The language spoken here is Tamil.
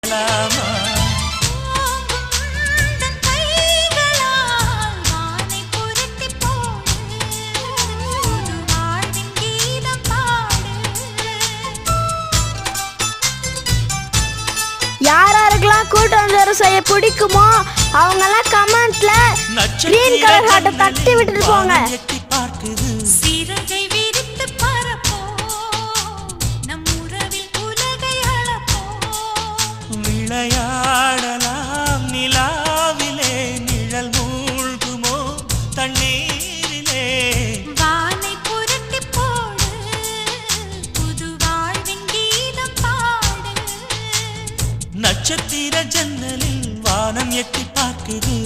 விளையாடலாமா? யாராருக்கெல்லாம் கூட்டாஞ்சோறு செய்ய பிடிக்குமோ அவங்க எல்லாம் கமெண்ட்ல கிரீன் கலர் ஹார்ட்டை தட்டி விட்டுட்டு போங்க. சிறகை விரித்து பறப்போம், நம் உறவில் உலகை அளப்போம். விளையாடலாம் நிலாவிலே, நிழல் மூழ்குமோ தண்ணீரிலே. வானை புரட்டி போடு, புது வாழ்வின் கீதம் பாடு. நட்சத்திர ஜன்னலில் வானம் எட்டி பார்க்குது.